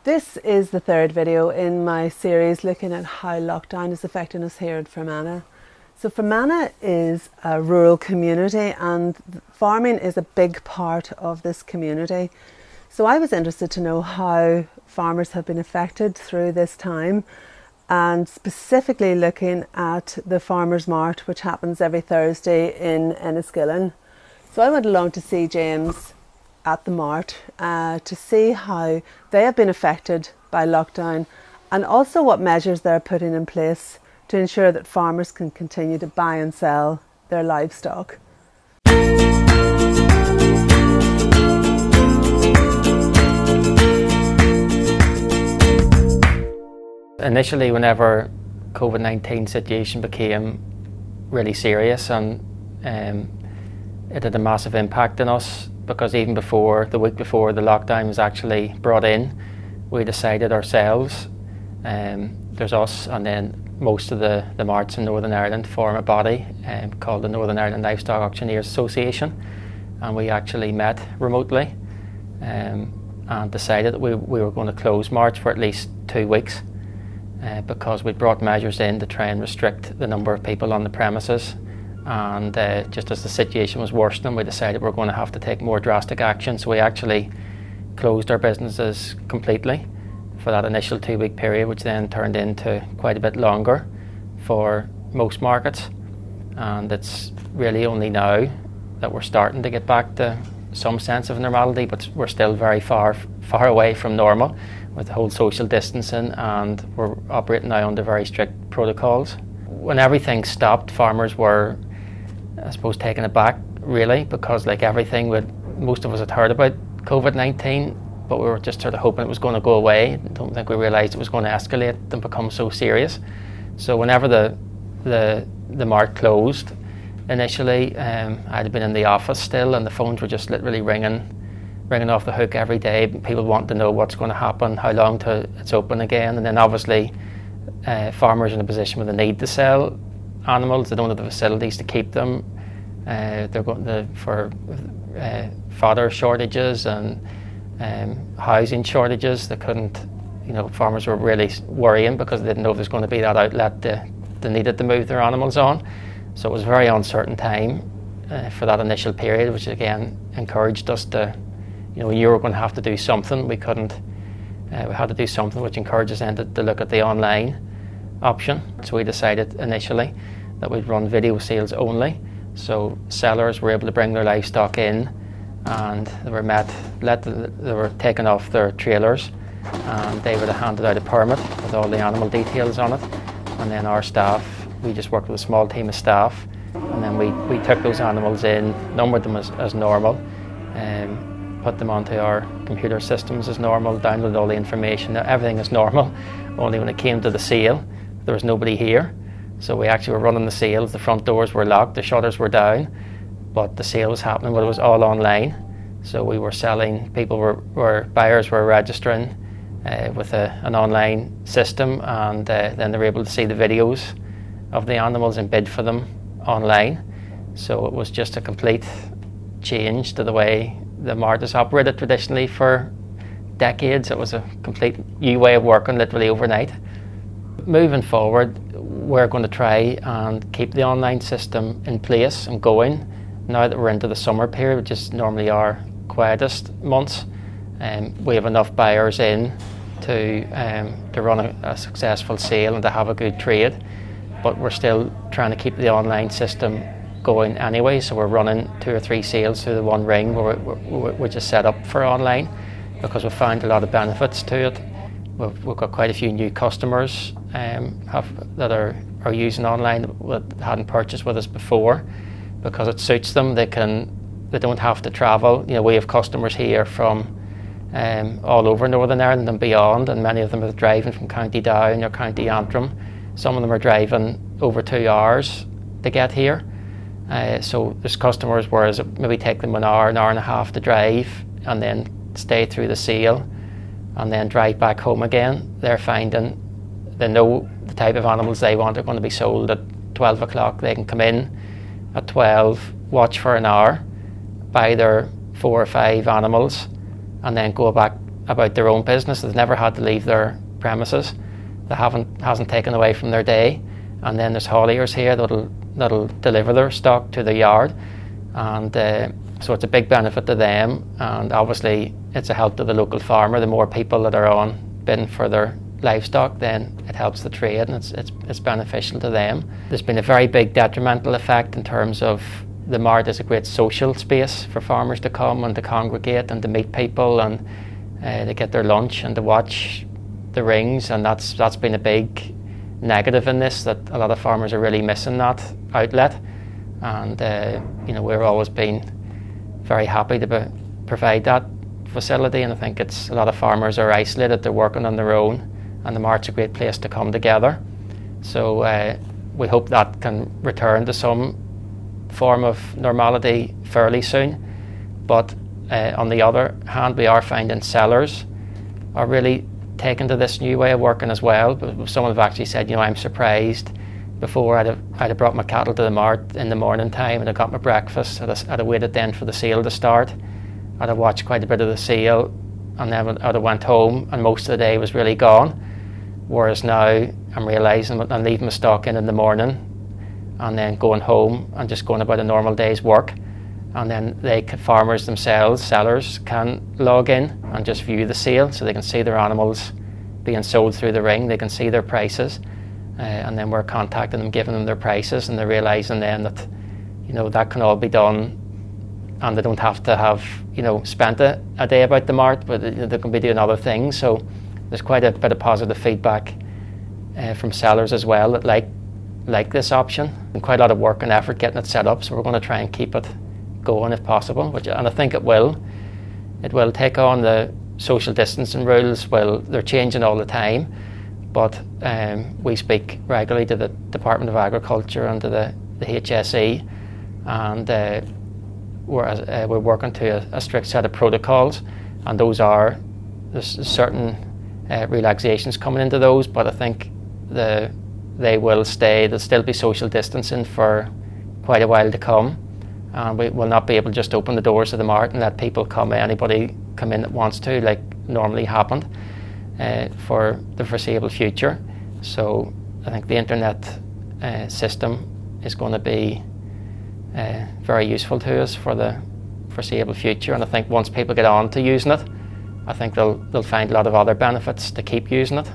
This is the third video in my series looking at how lockdown is affecting us here at Fermanagh. So Fermanagh is a rural community and farming is a big part of this community. So I was interested to know how farmers have been affected through this time, and specifically looking at the Farmers' Mart, which happens every Thursday in Enniskillen. So I went along to see James at the Mart to see how they have been affected by lockdown and also what measures they're putting in place to ensure that farmers can continue to buy and sell their livestock. Initially, whenever COVID-19 situation became really serious, and it had a massive impact on us, because even before, the week before the lockdown was actually brought in, we decided ourselves, there's us and then most of the marts in Northern Ireland form a body called the Northern Ireland Livestock Auctioneers Association, and we actually met remotely and decided that we were going to close marts for at least 2 weeks. Because we brought measures in to try and restrict the number of people on the premises, and just as the situation was worsening, we decided we were going to have to take more drastic action. So we actually closed our businesses completely for that initial 2-week period, which then turned into quite a bit longer for most markets. And it's really only now that we're starting to get back to some sense of normality, but we're still very far away from normal with the whole social distancing, and we're operating now under very strict protocols. When everything stopped, farmers were, I suppose, taken aback really, because like everything, most of us had heard about COVID-19, but we were just sort of hoping it was going to go away. I don't think we realised it was going to escalate and become so serious. So whenever the mart closed, initially I'd been in the office still, and the phones were just literally ringing off the hook every day. People want to know what's going to happen, how long till it's open again, and then obviously farmers are in a position where they need to sell animals. They don't have the facilities to keep them. They're going for fodder shortages and housing shortages. They couldn't, farmers were really worrying because they didn't know if there's going to be that outlet they needed to move their animals on. So it was a very uncertain time for that initial period, which again encouraged us to, you were going to have to do something. We had to do something, which encouraged us then to look at the online option. So we decided initially that we'd run video sales only. So sellers were able to bring their livestock in, and they were taken off their trailers, and they would have handed out a permit with all the animal details on it. And then our staff, we just worked with a small team of staff, and then we took those animals in, numbered them as normal, put them onto our computer systems as normal, downloaded all the information. Now, everything is normal, only when it came to the sale, there was nobody here. So we actually were running the sales, the front doors were locked, the shutters were down, but the sale was happening, but it was all online. So we were selling, buyers were registering with an online system, and then they were able to see the videos of the animals and bid for them online. So it was just a complete change to the way the mart has operated traditionally for decades. It was a complete new way of working, literally overnight. Moving forward, we're going to try and keep the online system in place and going now that we're into the summer period, which is normally our quietest months. We have enough buyers in to run a successful sale and to have a good trade, but we're still trying to keep the online system going anyway. So we're running 2 or 3 sales through the one ring, which is set up for online, because we've found a lot of benefits to it. We've got quite a few new customers that are using online that hadn't purchased with us before, because it suits them. They don't have to travel. We have customers here from all over Northern Ireland and beyond, and many of them are driving from County Down or County Antrim. Some of them are driving over 2 hours to get here. So there's customers whereas it maybe take them an hour and a half to drive, and then stay through the sale and then drive back home again. They're finding they know the type of animals they want are going to be sold at 12 o'clock. They can come in at 12, watch for an hour, buy their 4 or 5 animals, and then go back about their own business. They've never had to leave their premises. They hasn't taken away from their day. And then there's hauliers here that'll deliver their stock to the yard, and so it's a big benefit to them, and obviously it's a help to the local farmer. The more people that are on bidding for their livestock, then it helps the trade, and it's beneficial to them. There's been a very big detrimental effect in terms of the mart is a great social space for farmers to come and to congregate and to meet people, and to get their lunch and to watch the rings, and that's been a big negative in this, that a lot of farmers are really missing that outlet. And we're always been very happy to provide that facility, and I think a lot of farmers are isolated, they're working on their own, and the mart's a great place to come together. So we hope that can return to some form of normality fairly soon. But on the other hand, we are finding sellers are really taken to this new way of working as well. But some have actually said, I'm surprised. Before I'd have brought my cattle to the mart in the morning time, and I got my breakfast. I'd have waited then for the sale to start. I'd have watched quite a bit of the sale, and then I'd have went home, and most of the day was really gone. Whereas now I'm realising I'm leaving my stock in the morning, and then going home and just going about a normal day's work. And then farmers themselves, sellers, can log in and just view the sale, so they can see their animals being sold through the ring. They can see their prices, and then we're contacting them, giving them their prices, and they're realising then that that can all be done, and they don't have to have spent a day about the mart, but they can be doing other things. So there's quite a bit of positive feedback from sellers as well that like this option, and quite a lot of work and effort getting it set up. So we're going to try and keep it going if possible, and I think it will take on the social distancing rules. Well, they're changing all the time, but we speak regularly to the Department of Agriculture and to the HSE, and we're working to a strict set of protocols, and there's certain relaxations coming into those, but I think there'll still be social distancing for quite a while to come. And we will not be able to just open the doors of the mart and let anybody come in that wants to, like normally happened, for the foreseeable future. So I think the internet system is going to be very useful to us for the foreseeable future. And I think once people get on to using it, I think they'll find a lot of other benefits to keep using it.